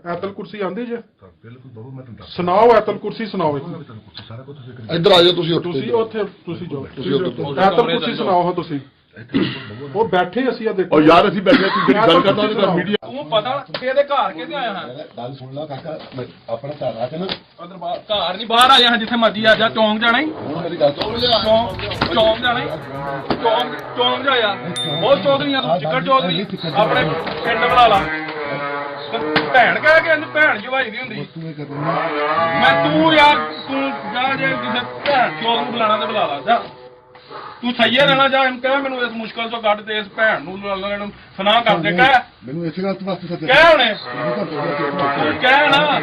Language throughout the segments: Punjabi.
ਐਤਲ ਕੁਰਸੀ ਆਂਦੀ ਜੇ ਬਿਲਕੁਲ ਦੋ ਮੈਂ ਤੁਹਾਨੂੰ ਸੁਣਾਓ ਐਤਲ ਕੁਰਸੀ ਸੁਣਾਓ ਸਾਰਾ ਕੁਝ ਇੱਧਰ ਆ ਜਾਓ ਤੁਸੀਂ ਤੁਸੀਂ ਉੱਥੇ ਤੁਸੀਂ ਜਾਓ ਐਤਲ ਕੁਰਸੀ ਸੁਣਾਓ ਹਾਂ ਤੁਸੀਂ ਉਹ ਬੈਠੇ ਅਸੀਂ ਆ ਦੇਖੋ ਉਹ ਯਾਰ ਅਸੀਂ ਬੈਠੇ ਤੁਸੀਂ ਜਿਹੜੀ ਗੱਲ ਕਰਦਾ ਉਹਦੇ ਮੀਡੀਆ ਤੂੰ ਪਤਾ ਕਿਹਦੇ ਘਰ ਕਿਹਦੇ ਆਇਆ ਹਾਂ ਗੱਲ ਸੁਣ ਲਾ ਕਾਕਾ ਆਪਣਾ ਘਰ ਆ ਕੇ ਨਾ ਉਧਰ ਘਰ ਨਹੀਂ ਬਾਹਰ ਆ ਜਾ ਜਿੱਥੇ ਮਰਜੀ ਆ ਜਾ ਚੌਂਕ ਜਾਣਾ ਹੀ ਹੁਣ ਮੇਰੀ ਗੱਲ ਸੁਣ ਲਿਆ ਚੌਂਕ ਜਾਣਾ ਹੀ ਚੌਂਕ ਜਾ ਯਾਰ ਬਹੁਤ ਚੌਧਰੀਆਂ ਤੂੰ ਚਿੱਕੜ ਚੌਧਰੀ ਆਪਣੇ ਪਿੰਡ ਬੁਲਾ ਲਾ ਭੈਣ ਕਹਿ ਕੇ ਭੈਣ ਜਵਾਈ ਦੀ ਹੁੰਦੀ ਮੈਂ ਤੂੰ ਯਾਰ ਤੂੰ ਜਾ ਜੇ ਕਿਸੇ ਭੈਣ ਚੌਧ ਨੂੰ ਬੁਲਾਣਾ ਤੇ ਬੁਲਾ ਲਾ ਜਾ ਤੂੰ ਸਹੀਏ ਰਹਿਣਾ ਜਾ ਇਹਨੂੰ ਕਹਿ ਮੈਨੂੰ ਇਸ ਮੁਸ਼ਕਲ ਤੋਂ ਕੱਢ ਤੇ ਇਸ ਭੈਣ ਨੂੰ ਇਹਨੂੰ ਸੁਨਾ ਕਰ ਦੇ ਕਹਿ ਮੈਨੂੰ ਇਸੇ ਗੱਲ ਤੋਂ ਵਾਸਤੇ ਸੱਦੇ ਕਹਿ ਹੁਣੇ ਕਹਿ ਨਾ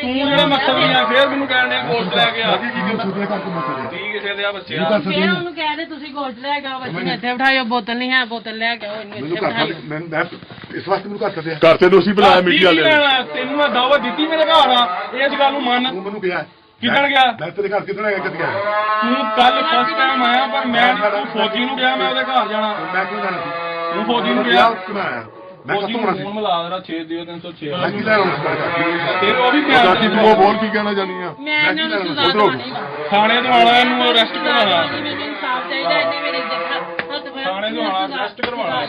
ਤੂੰ ਜਿਹੜਾ ਮਕਸਦ ਨਹੀਂ ਆ ਫੇਰ ਮੈਨੂੰ ਕਹਿਣ ਦੇ ਗੋਸ਼ਟ ਲੈ ਕੇ ਆ ਠੀਕ ਕਿਸੇ ਦੇ ਆ ਬੱਚੇ ਆ ਫੇਰ ਉਹਨੂੰ ਕਹਿ ਦੇ ਤੁਸੀਂ ਗੋਸ਼ਟ ਲੈ ਕੇ ਆਓ ਬੱਚੇ ਨੂੰ ਇੱਥੇ ਬਿਠਾਇਓ ਬੋਤਲ ਨਹੀਂ ਹੈ ਬੋਤਲ ਲੈ ਕੇ ਆਓ ਇਹਨੂੰ ਇੱਥੇ ਬਿਠਾਇਓ ਮੈਂ ਇਸ ਵਾਸਤੇ ਮੈਨੂੰ ਘਰ ਸੱਦਿਆ ਘਰ ਤੇ ਦੋਸੀ ਬੁਲਾਇਆ ਮੀਡੀਆ ਵਾਲੇ ਤੈਨੂੰ ਮੈਂ ਦਾਵਤ ਦਿੱਤੀ ਮੇਰੇ ਘਰ ਆ ਇਸ ਗੱਲ ਨੂੰ ਮੰਨ ਤੂੰ ਮੈਨੂੰ ਕਿਹਾ ਕਿੱਧਰ ਗਿਆ ਮੈਂ ਤੇਰੇ ਘਰ ਕਿੱਧਰ ਆਇਆ ਕਦ ਗਿਆ ਤੂੰ ਕੱਲ ਫਸਟ ਟਾਈਮ ਆਇਆ ਪਰ ਮੈਂ ਤੂੰ ਫੌਜੀ ਨੂੰ ਕਿਹਾ ਮੈਂ ਉਹਦੇ ਘਰ ਜਾਣਾ ਮੈਂ ਕਿਉਂ ਜਾਣਾ ਸੀ ਤੂੰ ਫੌਜੀ ਨੂੰ ਕਿਹਾ ਕਿਉਂ ਆਇਆ ਮੈਂ ਫੌਜੀ ਕਦੋਂ ਆਣਾ ਸੀ ਨੂੰ ਮਿਲਾ ਦੇਣਾ 6 ਦਿਓ 306 ਮੈਂ ਕੀ ਲੈਣਾ ਉਸ ਕਰਕੇ ਤੇ ਉਹ ਵੀ ਪਿਆਰ ਚਾਚੀ ਤੂੰ ਹੋਰ ਕੀ ਕਹਿਣਾ ਚਾਹਨੀ ਆ ਮੈਂ ਇਹਨਾਂ ਨੂੰ ਸਜ਼ਾ ਦਵਾਉਣੀ ਵਾ ਥਾਣੇ ਤੋਂ ਆਣਾ ਇਹਨੂੰ ਅਰੈਸਟ ਕਰਵਾਉਣਾ ਮੈਨੂੰ ਇਨਸਾਫ ਚਾਹੀਦਾ ਇਹਨੇ ਮੇਰੇ ਹੱਥ ਫੜ ਥਾਣੇ ਤੋਂ ਆਣਾ ਅਰੈਸਟ ਕਰਵਾਉਣਾ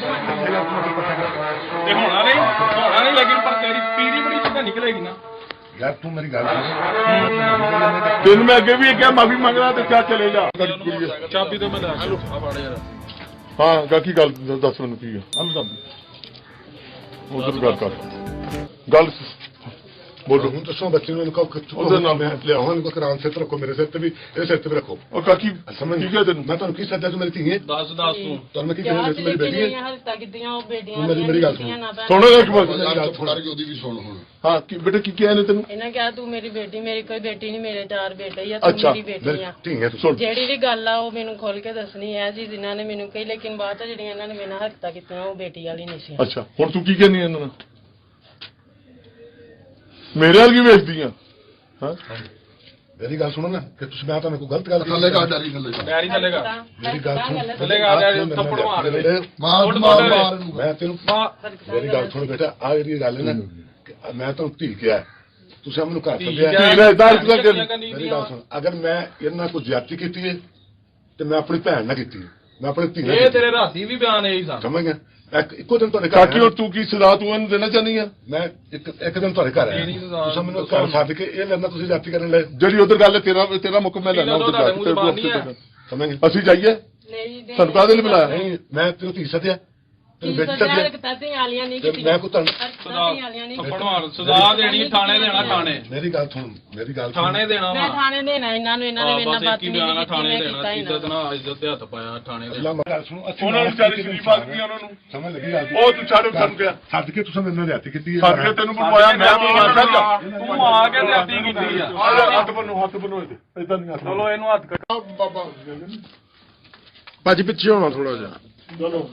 ਤੇ ਹੋਣਾ ਨਹੀਂ ਲੇਕਿਨ ਪਰ ਤੇਰੀ ਪੀੜੀ ਬੜੀ ਸਿੱਧਾ ਨਿਕਲੇਗੀ ਨਾ ਯਾਰ ਤੂੰ ਮੇਰੀ ਗੱਲ ਤੈਨੂੰ ਮੈਂ ਅੱਗੇ ਵੀ ਕਿਹਾ ਮਾਫੀ ਮੰਗਣਾ ਤੇ ਕਿਆ ਚਲੇ ਜਾ ਚਾਬੀ ਤੋਂ ਮੈਂ ਲੈ ਕੇ ਆ ਫੜ ਯਾਰ ਹਾਂ ਕਾਕੀ ਗੱਲ ਦੱਸ ਮੈਨੂੰ ਕੀ ਆ ਉਧਰ ਗੱਲ ਕਰ ਗੱਲ ਬੋਲੋ ਹੁਣ ਦੱਸੋ ਬੱਚੇ ਨੂੰ ਕਹੋ ਉਹਦਾ ਨਾਮ ਲਿਆਓ ਹੁਣ ਕੁਰਾਨ ਸੇ ਰੱਖੋ ਮੇਰੇ ਸਿਰ ਤੇ ਵੀ ਇਹ ਸਿਰ ਤੇ ਵੀ ਰੱਖੋ ਉਹ ਕਾਕੀ ਸਮਝ ਠੀਕ ਹੈ ਤੈਨੂੰ ਮੈਂ ਤੁਹਾਨੂੰ ਕੀ ਸੱਦਿਆ ਤੂੰ ਮੇਰੀ ਧੀ ਹੈ ਦੱਸ ਤੂੰ ਤੁਹਾਨੂੰ ਮੈਂ ਕੀ ਕਿਹਾ ਮੇਰੀ ਬੇਟੀ ਹੈ ਹਲਤਾ ਕੀਤੀਆਂ ਉਹ ਬੇਟੀਆਂ ਮੇਰੀ ਗੱਲ ਸੁਣ। ਸੁਣੋ ਇੱਕ ਵਾਰ ਉਹਦੀ ਵੀ ਸੁਣ ਹੁਣ ਹਾਂ ਕੀ ਬੇਟਾ ਕੀ ਕਿਹਾ ਨੇ ਤੈਨੂੰ ਇਹਨਾਂ ਕਿਹਾ ਤੂੰ ਮੇਰੀ ਬੇਟੀ ਮੇਰੀ ਕੋਈ ਬੇਟੀ ਨਹੀਂ ਮੇਰੇ 4 ਬੇਟੇ ਹੀ ਆ ਤੂੰ ਅੱਛਾ, ਮੇਰੀ ਬੇਟੀ ਆ ਧੀ ਹੈ ਤੂੰ ਸੁਣ ਜਿਹੜੀ ਵੀ ਗੱਲ ਆ ਉਹ ਮੈਨੂੰ ਖੋਲ ਕੇ ਦੱਸਣੀ ਹੈ ਜੀ ਜਿਨ੍ਹਾਂ ਨੇ ਮੈਨੂੰ ਕਹੀ ਲੇਕਿਨ ਬਾਅਦ ਚ ਜਿਹੜੀਆਂ ਇਹਨਾਂ ਨੇ ਮੇਰੇ ਨਾਲ ਹਰਕਤਾਂ ਕੀਤੀਆਂ ਉਹ ਬੇਟੀ ਵਾਲੀ ਨਹੀਂ ਸੀ ਅੱਛਾ ਹੁਣ ਤੂੰ ਕੀ ਕਹਿੰਦੀ ਇਹਨਾਂ ਨੂੰ ਮੇਰੇ ਨਾਲ ਕੀ ਵੇਚਦੀ ਆ ਹਾਂ ਮੇਰੀ ਗੱਲ ਸੁਣੋ ਨਾ ਕਿ ਤੁਸੀਂ ਮੈਂ ਤੁਹਾਨੂੰ ਕੋਈ ਗਲਤ ਗੱਲ ਥੱਲੇ ਕਾ ਡਰੀ ਡੈਰੀ ਚੱਲੇਗਾ ਮੇਰੀ ਗੱਲ ਸੁਣ ਚੱਲੇਗਾ ਥੱਪੜ ਮਾਰ ਦੇ ਮਾਰ ਮੈਂ ਤੈਨੂੰ ਮੇਰੀ ਗੱਲ ਸੁਣ ਬੇਟਾ ਆ ਜਿਹੜੀ ਗੱਲ ਹੈ ਨਾ ਮੈਂ ਤੁਹਾਨੂੰ ਧੀ ਕਿਹਾ ਤੁਸੀਂ ਮੈਨੂੰ ਘਰ ਸੱਦਿਆ ਮੇਰੀ ਗੱਲ ਸੁਣ ਅਗਰ ਮੈਂ ਇਹਨਾਂ ਕੋਈ ਜ਼ਿਆਦਤੀ ਕੀਤੀ ਹੈ ਤੇ ਮੈਂ ਆਪਣੀ ਭੈਣ ਨਾਲ ਕੀਤੀ ਮੈਂ ਆਪਣੀ ਧੀ ਨਾਲ ਇਹ ਤੇਰੇ ਰਾਤੀ ਵੀ ਬਿਆਨ ਇਹੀ ਸਨ ਸਮਝ ਗਿਆ ਇੱਕੋ ਦਿਨ ਤੁਹਾਡੇ ਘਰ ਕਾਕੀ ਹੁਣ ਤੂੰ ਕੀ ਸਲਾਹ ਤੂੰ ਇਹਨੂੰ ਦੇਣਾ ਚਾਹਨੀ ਆ ਮੈਂ ਇੱਕ ਦਿਨ ਤੁਹਾਡੇ ਘਰ ਆਇਆ ਤੁਸੀਂ ਮੈਨੂੰ ਘਰ ਸੱਦ ਕੇ ਇਹ ਲੈਣਾ ਤੁਸੀਂ ਜ਼ਿਆਦਤੀ ਕਰਨ ਲੈ ਜਿਹੜੀ ਉਧਰ ਗੱਲ ਤੇਰਾ ਮੁੱਕ ਮੈਂ ਲੈਣਾ ਉਧਰ ਜਾ ਕੇ ਸਮਝ ਗਏ ਅਸੀਂ ਜਾਈਏ ਨਹੀਂ ਸਾਨੂੰ ਕਾਹਦੇ ਲਈ ਬੁਲਾਇਆ ਨਹੀਂ ਮੈਂ ਤੈਨੂੰ ਧੀ ਸੱਦਿਆ ਤੈਨੂੰ ਬੇਟੀ ਸਜ਼ਾ ਸੱਦਿਆ ਹਰਕਤਾਂ ਤੇ ਆਲੀਆਂ ਨਹੀਂ ਤੇ ਕੀਤੀਆਂ ਮੈਂ ਕੋ ਤੁਹਾਨੂੰ ਹਰਕਤਾਂ ਆਲੀਆਂ ਨਹੀਂ ਥੱਪੜ ਮਾਰ ਸਜ਼ਾ ਦੇਣੀ ਥਾਣੇ ਦੇਣਾ ਥਾਣੇ ਮੇਰੀ ਗੱਲ ਸੁਣ ਮੇਰੀ ਗੱਲ ਸੁਣ ਥਾਣੇ ਦੇਣਾ ਮੈਂ ਵਾ ਥਾਣੇ ਦੇਣਾ ਇਹਨਾਂ ਨੂੰ ਇਹਨਾਂ ਨੇ ਮੇਰੇ ਨਾਲ ਬਸ ਇੱਕ ਹੀ ਬਿਆਨ ਆ ਥਾਣੇ ਬਦਤਮੀਜ਼ੀ ਦੇਣਾ ਕੀਤੀ ਇੱਜ਼ਤ ਨਾਲ ਇੱਜ਼ਤ ਤੇ ਹੱਥ ਪਾਇਆ ਥਾਣੇ ਦੇ ਅੱਲਾ ਗੱਲ ਸੁਣੋ ਉਹਨਾਂ ਨੂੰ ਚਾਲੀ ਸ਼ਰੀਫ ਆ ਗਈ ਉਹਨਾਂ ਨੂੰ ਸਮਝ ਲੱਗੀ ਗੱਲ ਉਹ ਤੂੰ ਛੱਡ ਸਾਨੂੰ ਪਿਆ ਸੱਦ ਕੇ ਤੁਸੀਂ ਮੈਨੂੰ ਜ਼ਿਆਦਤੀ ਕੀਤੀ ਸਾਡੇ ਕੇ ਤੈਨੂੰ ਬੁਲਾਇਆ ਮੈਂ ਬੁਲਾਇਆ ਤੂੰ ਆ ਕੇ ਜ਼ਿਆਦਤੀ ਕੀਤੀ ਆ ਹੱਥ ਬੰਨੋ ਇਹਦੇ ਇਦਾਂ ਨਹੀਂ ਹੱਥ ਚਲੋ ਇਹਨੂੰ ਹੱਥ ਕੱਟ ਬਾਬਾ ਭਾਜੀ ਪਿੱਛੇ ਹੋਣਾ ਥੋੜਾ ਜਿਹਾ ਚਲੋ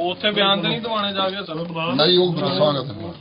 ਉੱਥੇ ਬਿਆਨ ਤੇ ਨਹੀਂ ਦਵਾਣੇ ਜਾ ਕੇ ਸਭ ਨਹੀਂ ਉਹ ਦੱਸਾਂਗਾ ਤੈਨੂੰ